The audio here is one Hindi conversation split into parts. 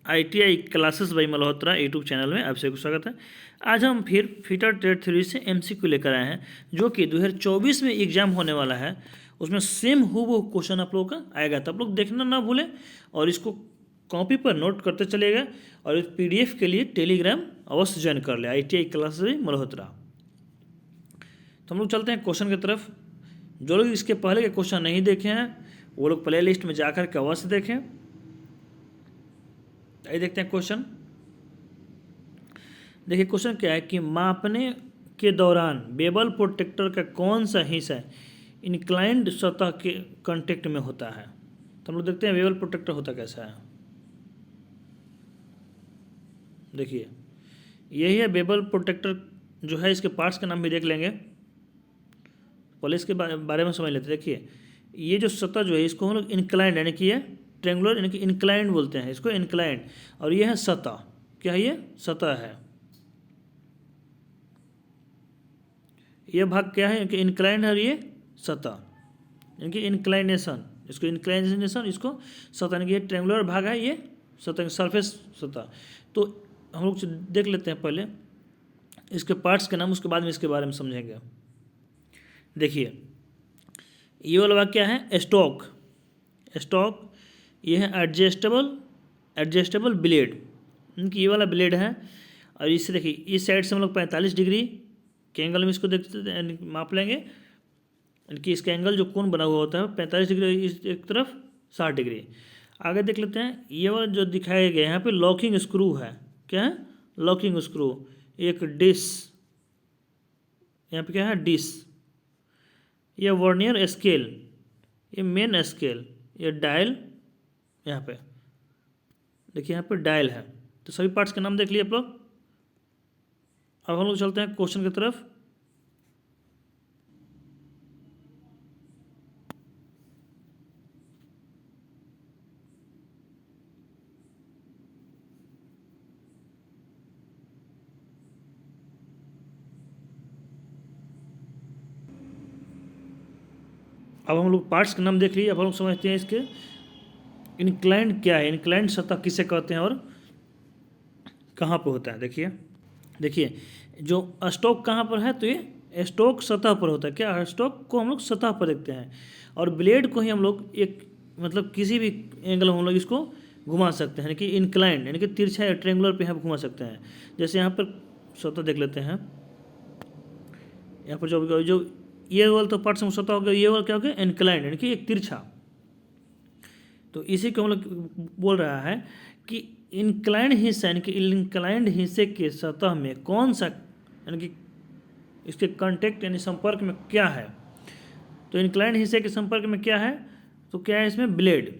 ITI classes by Malhotra YouTube channel में आप सभी को स्वागत है। आज हम फिर फिटर ट्रेड थ्योरी से MCQ लेकर आए हैं, जो कि 2024 में एग्जाम होने वाला है। उसमें सेम हूबहू क्वेश्चन आप लोगों का आएगा, तो आप लोग देखना ना भूलें और इसको कॉपी पर नोट करते चलेगा। और इस PDF के लिए टेलीग्राम अवश्य ज्वाइन कर ले, ITI क्लासेस बाई मल्होत्रा। तो हम लोग चलते हैं क्वेश्चन की तरफ। जो लोग इसके पहले के क्वेश्चन नहीं देखे हैं वो लोग प्ले लिस्ट में जाकर के अवश्य देखें। आइए देखते हैं क्वेश्चन। देखिए क्वेश्चन क्या है कि मापने के दौरान बेबल प्रोटेक्टर का कौन सा हिस्सा इंक्लाइंड सतह के कांटेक्ट में होता है। तो हम लोग देखते हैं बेबल प्रोटेक्टर होता कैसा है। देखिए यही है बेबल प्रोटेक्टर जो है, इसके पार्ट्स का नाम भी देख लेंगे। पहले इसके बारे में समझ लेते हैं। देखिए ये जो सतह जो है इसको हम लोग इंक्लाइंड यानी कि ये ट्रेंगुलर यानी कि इंक्लाइंड बोलते हैं इसको, इंक्लाइंड। और ये है सतह, क्या है ये सतह है। ये भाग क्या है कि इंक्लाइंड है और ये सतह यानी कि इंक्लाइनेशन, इसको इंक्लाइनेशन, इसको सतह यानी कि ये ट्रेंगुलर भाग है, ये सतह सरफेस सतह। तो हम लोग देख लेते हैं पहले इसके पार्ट्स के नाम, उसके बाद में इसके बारे में समझेंगे। देखिए ये वाला भाग क्या है, स्टॉक। स्टॉक ये है एडजस्टेबल ब्लेड, इनकी ये वाला ब्लेड है। और इससे देखिए इस साइड से हम लोग 45 डिग्री के एंगल में इसको देखते माप लेंगे, कि इसका एंगल जो कोण बना हुआ होता है 45 डिग्री, इस एक तरफ 60 डिग्री। आगे देख लेते हैं ये वाला जो दिखाया गया है यहाँ पे लॉकिंग स्क्रू है। क्या है, लॉकिंग स्क्रू। एक डिश, यहाँ पे क्या है डिश। ये वर्नियर स्केल, ये मेन स्केल, ये डायल यहाँ पे देखिए, यहाँ पे डायल है। तो सभी पार्ट्स के नाम देख लिए आप लोग। अब हम लोग चलते हैं क्वेश्चन की तरफ। अब हम लोग पार्ट्स के नाम देख लिए। अब हम लोग समझते हैं इसके इंक्लाइंड क्या है, इंक्लाइंड सतह किसे कहते हैं और कहाँ पर होता है। देखिए जो स्टॉक कहाँ पर है, तो ये स्टॉक सतह पर होता है। क्या, स्टॉक को हम लोग सतह पर देखते हैं और ब्लेड को ही हम लोग एक मतलब किसी भी एंगल में हम लोग इसको घुमा सकते हैं, यानी कि इंक्लाइंड यानी कि तिरछा या ट्रेंगुलर पे हम घुमा सकते हैं। जैसे यहाँ पर सतह देख लेते हैं, यहाँ पर जो ये वाला तो पार्ट से सतह हो गया, ये वाला क्या हो गया इंक्लाइंड यानी कि एक तिरछा। तो इसी को हम लोग बोल रहा है कि इंक्लाइंड हिस्सा यानी कि इंक्लाइंड हिस्से के सतह में कौन सा यानी कि इसके कांटेक्ट यानी संपर्क में क्या है। तो इंक्लाइंड हिस्से के संपर्क में क्या है, तो क्या है इसमें ब्लेड।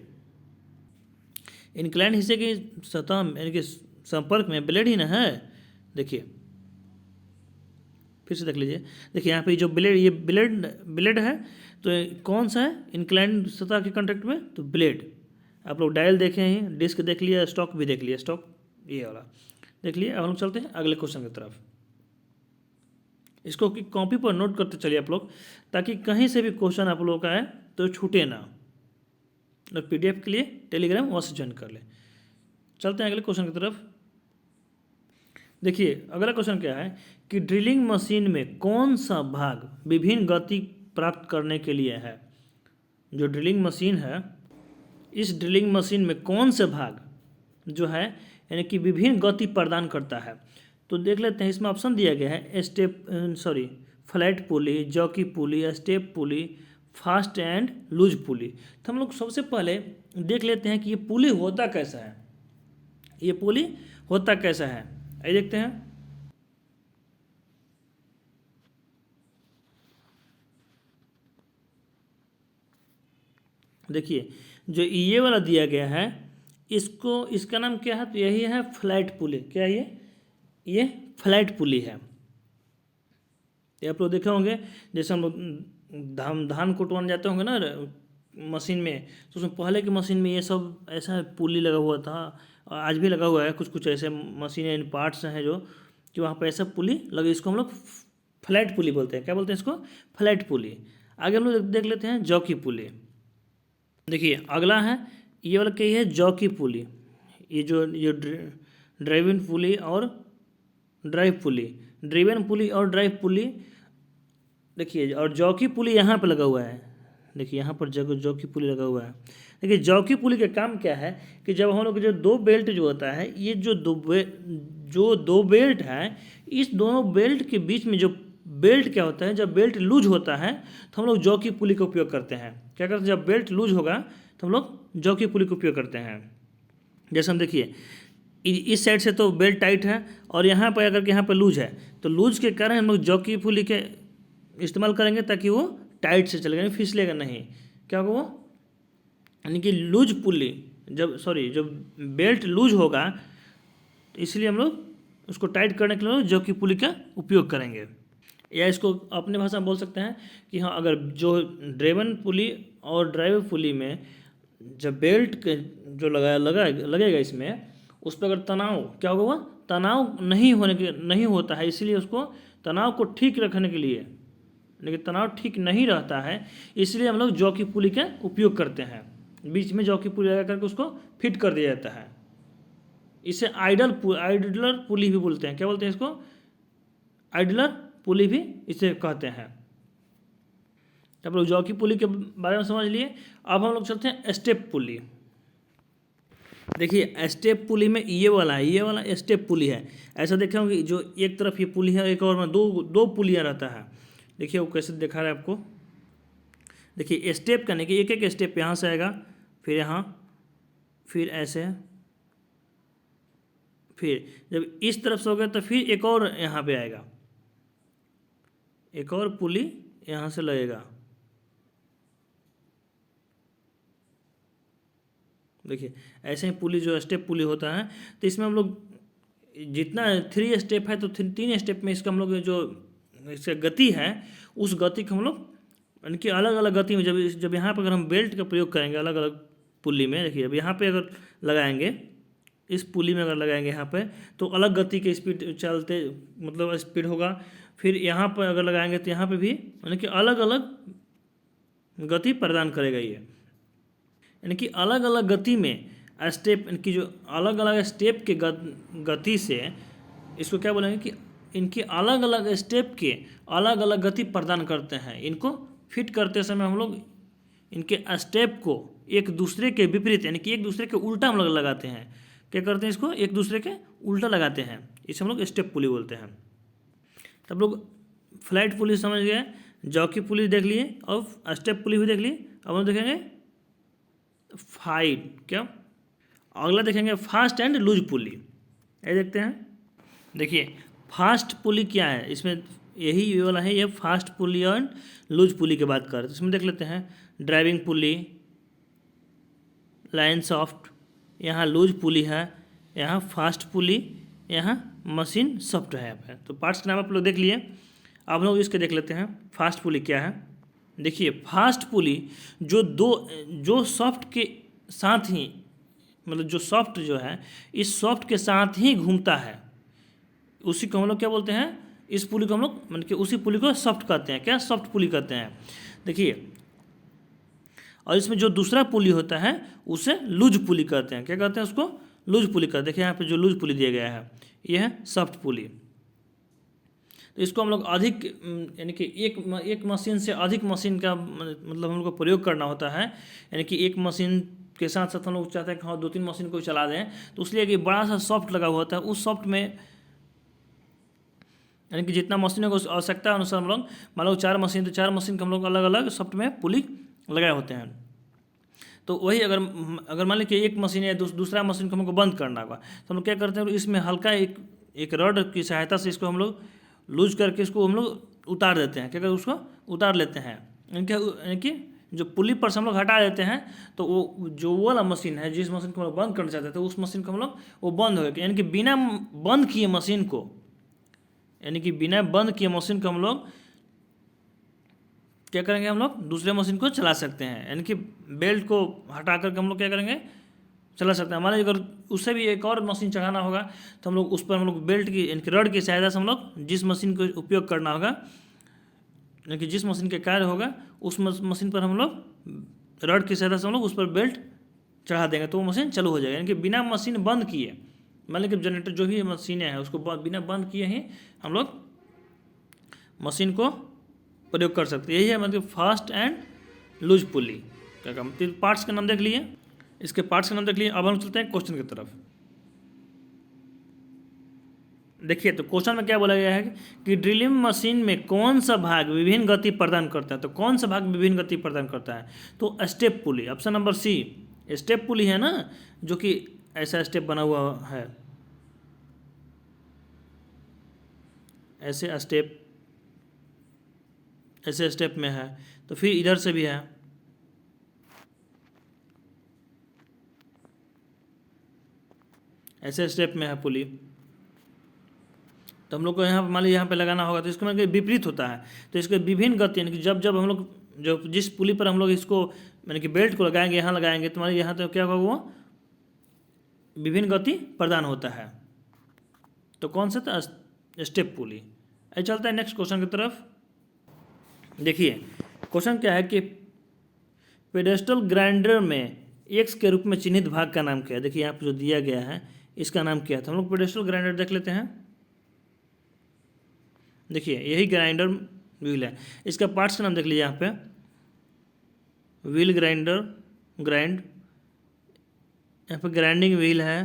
इंक्लाइंड हिस्से की सतह यानी कि संपर्क में ब्लेड ही ना है। देखिए फिर से देख लीजिए, देखिए यहाँ पे जो ब्लेड, ये ब्लेड है, तो कौन सा है इंक्लाइंड सतह के कांटेक्ट में, तो ब्लेड। आप लोग डायल देखे हैं, डिस्क देख लिया, स्टॉक भी देख लिया, स्टॉक ये वाला देख लिया। अब हम लोग चलते हैं अगले क्वेश्चन की तरफ। इसको कॉपी पर नोट करते चलिए आप लोग, ताकि कहीं से भी क्वेश्चन आप लोगों का आए तो छूटे ना। और PDF के लिए टेलीग्राम अवश्य ज्वाइन कर ले। चलते हैं अगले क्वेश्चन की तरफ। देखिए अगला क्वेश्चन क्या है कि ड्रिलिंग मशीन में कौन सा भाग विभिन्न गति प्राप्त करने के लिए है। जो ड्रिलिंग मशीन है, इस ड्रिलिंग मशीन में कौन से भाग जो है यानी कि विभिन्न गति प्रदान करता है। तो देख लेते हैं, इसमें ऑप्शन दिया गया है flat pulley, jockey pulley, step pulley, fast and loose pulley. तो हम लोग सबसे पहले देख लेते हैं कि ये पुली होता कैसा है। ये पुली होता कैसा है, आइए देखते हैं। देखिए जो ये वाला दिया गया है, इसका नाम क्या है, तो यही है फ्लैट पुली। क्या है ये फ्लैट पुली है। ये आप लोग देखे होंगे, जैसे हम लोग धान कुटवाने जाते होंगे ना मशीन में, तो उसमें पहले की मशीन में ये सब ऐसा पुली लगा हुआ था, आज भी लगा हुआ है। कुछ ऐसे मशीनें इन पार्ट्स हैं जो कि वहाँ पर ऐसा पुली लगे, इसको हम लोग फ्लैट पुली बोलते हैं। क्या बोलते हैं इसको, फ्लैट पुली। आगे हम लोग देख लेते हैं जॉकी पुली। देखिए अगला है ये वाला क्या है, जॉकी पुली। ये जो ड्राइविंग पुली और ड्राइव पुली, ड्रिवन पुली और ड्राइव पुली देखिए, और जॉकी पुली यहाँ पे लगा हुआ है। देखिए यहाँ पर जॉकी पुली लगा हुआ है। देखिए जॉकी पुली का काम क्या है कि जब हम लोग जो दो बेल्ट जो होता है, ये जो दो बेल्ट है, इस दोनों बेल्ट के बीच में जो बेल्ट क्या होता है, जब बेल्ट लूज होता है तो हम लोग जॉकी पुली का उपयोग करते हैं। क्या करते हैं, जब बेल्ट लूज होगा तो हम लोग जॉकी पुली का उपयोग करते हैं। जैसे हम देखिए इस साइड से तो बेल्ट टाइट है और यहाँ पर अगर यहाँ पर लूज है, तो लूज के कारण हम लोग जॉकी पुली के इस्तेमाल करेंगे ताकि वो टाइट से चलेगा, नहीं फिसलेगा नहीं। क्या होगा वो, यानी कि लूज पुली जब बेल्ट लूज होगा तो इसलिए हम लोग उसको टाइट करने के लिए जॉकी पुली का उपयोग करेंगे। या इसको अपने भाषा में बोल सकते हैं कि हाँ, अगर जो ड्रेवन पुली और ड्राइव पुली में जब बेल्ट के जो लगेगा इसमें, उस पर अगर तनाव क्या होगा, वह तनाव नहीं होता है, इसीलिए उसको तनाव को ठीक रखने के लिए, लेकिन तनाव ठीक नहीं रहता है, इसलिए हम लोग जॉकी पुली का उपयोग करते हैं। बीच में जॉकी पुली लगा करके उसको फिट कर दिया जाता है। इसे आइडलर पुली भी बोलते हैं। क्या बोलते हैं इसको, आइडलर पुली भी इसे कहते हैं। अब लोग जॉकी पुली के बारे में समझ लिए। अब हम लोग चलते हैं स्टेप पुली। देखिए स्टेप पुली में ये वाला स्टेप पुली है। ऐसा देखे होंगे जो एक तरफ ये पुली है, एक और में दो पुलियाँ रहता है। देखिए वो कैसे दिखा रहा है आपको। देखिए स्टेप करने के एक स्टेप यहाँ से आएगा, फिर यहाँ, फिर ऐसे, फिर जब इस तरफ से हो गया तो फिर एक और यहाँ पे आएगा, एक और पुली यहाँ से लगेगा। देखिए ऐसे ही पुली जो स्टेप पुली होता है, तो इसमें हम लोग जितना 3 स्टेप है तो 3 स्टेप में इसका हम लोग जो इसका गति है, उस गति को हम लोग इनकी अलग अलग गति में जब यहाँ पर अगर हम बेल्ट का प्रयोग करेंगे अलग अलग पुली में, देखिए अब यहाँ पे अगर लगाएंगे, इस पुली में अगर लगाएंगे यहाँ पे, तो अलग गति के स्पीड चलते मतलब स्पीड होगा। फिर यहाँ पर अगर लगाएंगे तो यहाँ पे भी यानी कि अलग अलग गति प्रदान करेगा ये, यानी कि अलग अलग गति में स्टेप, इनकी जो अलग अलग स्टेप के गति से इसको क्या बोलेंगे कि इनकी अलग अलग स्टेप के अलग अलग गति प्रदान करते हैं। इनको फिट करते समय हम लोग इनके स्टेप को एक दूसरे के विपरीत यानी कि एक दूसरे के उल्टा हम लोग लगाते हैं। क्या करते हैं, इसको एक दूसरे के उल्टा लगाते हैं, इसे हम लोग स्टेप पुली बोलते हैं। तब लोग फ्लाइट पुली समझ गए, जॉकी पुली देख लिए और स्टेप पुली भी देख लिए। अब हम देखेंगे फाइट, क्या अगला देखेंगे फास्ट एंड लूज पुली। ये देखते हैं। देखिए फास्ट पुली क्या है, इसमें यही ये वाला है, ये फास्ट पुली और लूज पुली की बात कर, इसमें देख लेते हैं। ड्राइविंग पुली, लाइन सॉफ्ट, यहाँ लूज पुली है, यहाँ फास्ट पुली, यहाँ मशीन सॉफ्ट है। यहाँ पे तो पार्ट्स के नाम आप लोग देख लिए। अब लोग इसके देख लेते हैं फास्ट पुली क्या है। देखिए फास्ट पुली जो सॉफ्ट के साथ ही मतलब जो सॉफ्ट जो है इस सॉफ्ट के साथ ही घूमता है, उसी को हम लोग क्या बोलते हैं, इस पुली को हम लोग मतलब कि उसी पुली को सॉफ्ट कहते हैं। क्या सॉफ्ट पुली कहते हैं। देखिए और इसमें जो दूसरा पुली होता है उसे लूज पुली कहते हैं। क्या कहते हैं उसको, लूज पुली कहते हैं। देखिए यहाँ पे जो लूज पुली दिया गया है ये है सॉफ्ट पुली। तो इसको हम लोग अधिक यानी कि एक मशीन से अधिक मशीन का मतलब हम लोग को प्रयोग करना होता है, यानी कि एक मशीन के साथ साथ हम लोग चाहते हैं कि हाँ 2-3 मशीन को चला दें, तो इसलिए कि बड़ा सा सॉफ्ट लगा हुआ होता है। उस सॉफ्ट में यानी कि जितना मशीनों को आवश्यकता अनुसार हम लोग मान लो 4 मशीन, तो 4 मशीन को हम लोग अलग अलग सॉफ्ट में पुली लगाए होते हैं। तो वही अगर मान लीजिए एक मशीन है, दूसरा मशीन को हमको बंद करना होगा, तो हम लोग क्या करते हैं, इसमें हल्का एक रॉड की सहायता से इसको हम लोग लूज करके इसको हम लोग उतार देते हैं। क्या करते हैं, उसको उतार लेते हैं, यानी कि जो पुली पर से हम लोग हटा देते हैं, तो वो जो वाला मशीन है जिस मशीन को हम लोग बंद करना चाहते थे उस मशीन को हम लोग वो बंद हो गया, यानी कि बिना बंद किए मशीन को हम लोग क्या करेंगे, हम लोग दूसरे मशीन को चला सकते हैं। यानी कि बेल्ट को हटा करके हम लोग क्या करेंगे, चला सकते हैं। हमारे अगर उससे भी एक और मशीन चढ़ाना होगा तो हम लोग उस पर हम लोग बेल्ट की यानी कि रॉड की सहायता से हम लोग जिस मशीन को उपयोग करना होगा यानी कि जिस मशीन का कार्य होगा उस मशीन पर हम लोग रॉड की सहायता से हम लोग उस पर बेल्ट चढ़ा देंगे तो वो मशीन चालू हो जाएगा। यानी कि बिना मशीन बंद किए, मान लीजिए कि जनरेटर जो भी मशीनें हैं उसको बिना बंद किए ही हम लोग मशीन को प्रयोग कर सकते हैं। यही है मतलब फास्ट एंड लूज पुली क्या काम। पार्ट्स का नाम देख लिए, इसके पार्ट्स का नाम देख लिए। अब हम चलते हैं क्वेश्चन की तरफ। देखिए तो क्वेश्चन में क्या बोला गया है कि ड्रिलिंग मशीन में कौन सा भाग विभिन्न गति प्रदान करता है। तो कौन सा भाग विभिन्न गति प्रदान करता है, तो स्टेप पुली, ऑप्शन नंबर सी स्टेप पुली है ना, जो कि ऐसा स्टेप बना हुआ है, ऐसे स्टेप में है। तो फिर इधर से भी है, ऐसे स्टेप में है पुली। तो हम लोग को यहाँ मान लीजिए यहाँ पे लगाना होगा तो इसको मतलब विपरीत होता है। तो इसके विभिन्न गति यानी कि जब जब हम लोग जो जिस पुली पर हम लोग इसको यानी कि बेल्ट को लगाएंगे, यहाँ लगाएंगे तो हमारे यहाँ तो क्या होगा, वो विभिन्न गति प्रदान होता है। तो कौन सा था, स्टेप पुली। ऐसे चलता है नेक्स्ट क्वेश्चन की तरफ। देखिए क्वेश्चन क्या है कि पेडेस्टल ग्राइंडर में एक्स के रूप में चिन्हित भाग का नाम क्या है। देखिए यहाँ पर जो दिया गया है इसका नाम क्या है। तो हम लोग पेडेस्टल ग्राइंडर देख लेते हैं। देखिए यही ग्राइंडर व्हील है, इसका पार्ट्स का नाम देख लीजिए। यहाँ पे व्हील ग्राइंडर ग्राइंड, यहाँ पे ग्राइंडिंग व्हील है,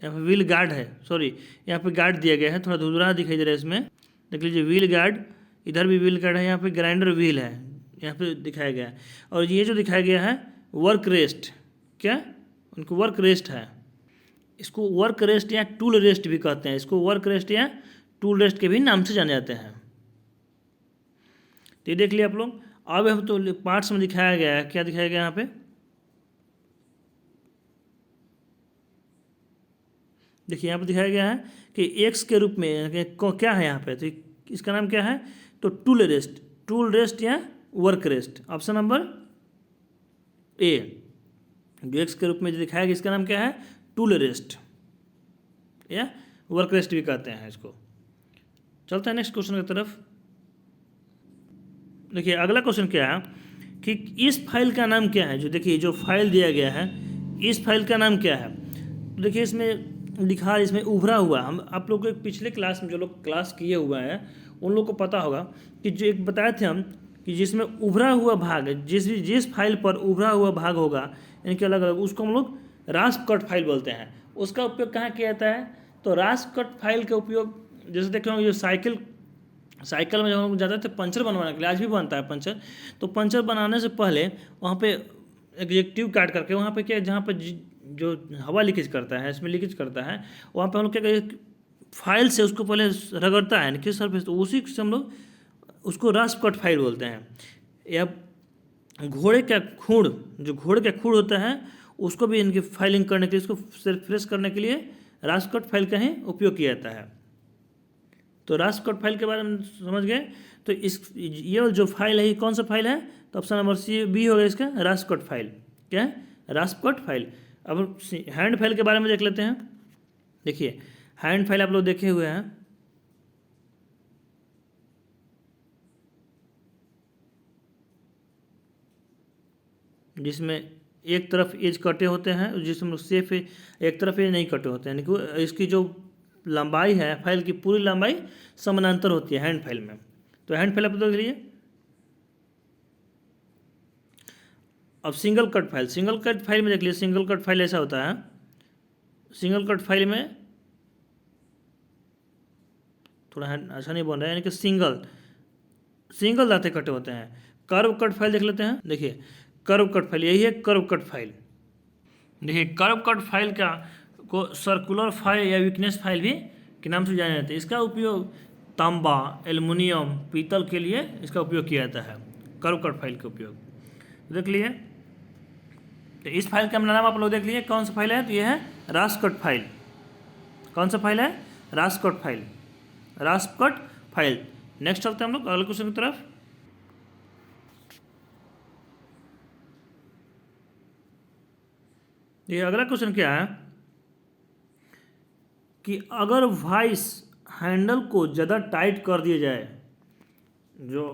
यहाँ पे व्हील गार्ड है, सॉरी यहाँ पे गार्ड दिया गया है, थोड़ा धुंधला दिखाई दे रहा है इसमें। देख लीजिए व्हील गार्ड, इधर भी व्हील गार्ड है, यहाँ पे ग्राइंडर व्हील है, यहाँ पे दिखाया गया है। और ये जो दिखाया गया है वर्क रेस्ट, क्या उनको वर्क रेस्ट है, इसको वर्क रेस्ट या टूल रेस्ट भी कहते हैं। इसको वर्क रेस्ट या टूल रेस्ट के भी नाम से जाने जाते हैं। तो ये देख लिया आप लोग। अब हम तो पार्ट्स में दिखाया गया है, क्या दिखाया गया यहाँ पे, देखिए यहाँ पे दिखाया गया है कि एक्स के रूप में क्या है यहाँ पे, तो इसका नाम क्या है, तो टूल रेस्ट या work rest, option number A. जो एक्स के रूप में जो दिखाया गया इसका नाम क्या है, टूल रेस्ट या वर्क रेस्ट भी कहते हैं इसको। चलते हैं नेक्स्ट क्वेश्चन की तरफ। देखिए अगला क्वेश्चन क्या है कि इस फाइल का नाम क्या है। जो देखिए जो फाइल दिया गया है इस फाइल का नाम क्या है। तो देखिए इसमें लिखा, इसमें उभरा हुआ, हम आप लोग को पिछले क्लास में जो लोग क्लास किए हुए हैं उन लोग को पता होगा कि जो एक बताए थे हम कि जिसमें उभरा हुआ भाग, जिस फाइल पर उभरा हुआ भाग होगा यानी कि अलग अलग, उसको हम लोग रास्प कट फाइल बोलते हैं। उसका उपयोग कहाँ किया जाता है, तो रास्प कट फाइल का उपयोग जैसे देखे होंगे, जो साइकिल में जब हम लोग जाते थे पंचर बनवाने के लिए, आज भी बनता है पंचर, तो पंचर बनाने से पहले वहाँ पे एक ट्यूब काट करके वहाँ पे क्या, जहाँ पे जो हवा लीकेज करता है, इसमें लीकेज करता है, वहाँ पे हम लोग क्या करें, फाइल से उसको पहले रगड़ता है कि सरफेस, तो उसी से हम लोग उसको रास्प कट फाइल बोलते हैं। या घोड़े का खूड़, जो घोड़े का खूड़ होता है उसको भी इनकी फाइलिंग करने के लिए, उसको फ्रेश करने के लिए रास्प कट फाइल का ही उपयोग किया जाता है। तो रास्प कट फाइल के बारे में समझ गए। तो ये जो फाइल है ये कौन सा फाइल है, तो ऑप्शन नंबर सी बी होगा इसका, रास्प कट फाइल। क्या है, रास्प कट फाइल। अब हैंड फाइल के बारे में देख लेते हैं। देखिए हैंड फाइल आप लोग देखे हुए हैं, जिसमें एक तरफ एज कटे होते हैं, जिसमें सेफ एक तरफ एज नहीं कटे होते हैं, यानी कि इसकी जो लंबाई है फाइल की पूरी लंबाई समानांतर होती है हैंड फाइल में। तो हैंड फाइल आप देख लीजिए। अब सिंगल कट फाइल में देख लीजिए। सिंगल कट फाइल ऐसा होता है, सिंगल कट फाइल में थोड़ा अच्छा नहीं बन रहा है, यानी कि सिंगल दांते कटे होते हैं। कर्व कट फाइल देख लेते हैं। देखिए कर्व कट फाइल, यही है कर्व कट फाइल। देखिए कर्व कट फाइल को सर्कुलर फाइल या वीकनेस फाइल भी के नाम से जाना जाता है। इसका उपयोग तांबा, एल्युमिनियम, पीतल के लिए इसका उपयोग किया जाता है, कर्व कट फाइल का उपयोग। देख लिए। तो इस फाइल का नाम आप लोग देख लिए कौन सा फाइल है, तो ये है रास्प कट फाइल। कौन सा फाइल है, रास्प cut file, रास्प cut file. Next चलते हैं हम लोग अगले क्वेश्चन की तरफ। ये अगला क्वेश्चन क्या है कि अगर वाइस हैंडल को ज़्यादा टाइट कर दिया जाए, जो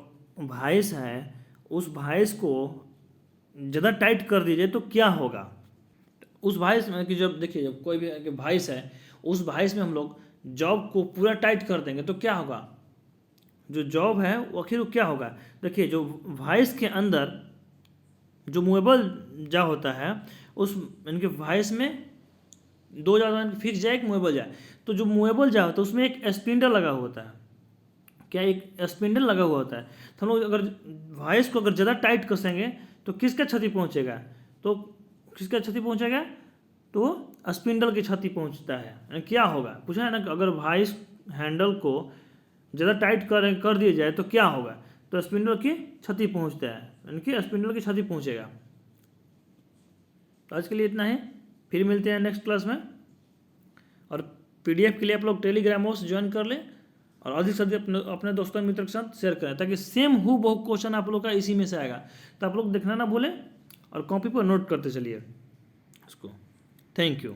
वाइस है उस वाइस को ज़्यादा टाइट कर दीजिए तो क्या होगा। उस वाइस में कि जब देखिए जब कोई भी वाइस है, उस वाइस में हम लोग जॉब को पूरा टाइट कर देंगे तो क्या होगा, जो जॉब है वो आखिर वो क्या होगा। देखिए जो वाइस के अंदर जो मूवेबल जा होता है, उस इनके वाइस में दो जा फिक्स जाए एक मूवेबल जाए, तो जो मूवेबल जा होता है उसमें एक स्पिंडल लगा हुआ होता है। क्या एक स्पिंडल लगा हुआ होता है। तो हम लोग अगर वाइस को अगर ज़्यादा टाइट कसेंगे तो किसका क्षति पहुंचेगा, तो किसका क्षति पहुंचेगा, तो स्पिंडल की क्षति पहुंचता है। यानी क्या होगा, पूछा है ना कि अगर वाइस हैंडल को ज़्यादा टाइट कर दिया जाए तो क्या होगा, तो स्पिंडल की क्षति पहुंचता है, यानी कि स्पिंडल की क्षति पहुंचेगा। तो आज के लिए इतना ही, फिर मिलते हैं नेक्स्ट क्लास में। और पीडीएफ के लिए आप लोग टेलीग्राम हाउस ज्वाइन कर लें और अधिक से अधिक अपने दोस्तों मित्र के साथ शेयर करें, ताकि सेम हु बहु क्वेश्चन आप लोग का इसी में से आएगा। तो आप लोग देखना ना भूलें और कॉपी पर नोट करते चलिए इसको। Thank you.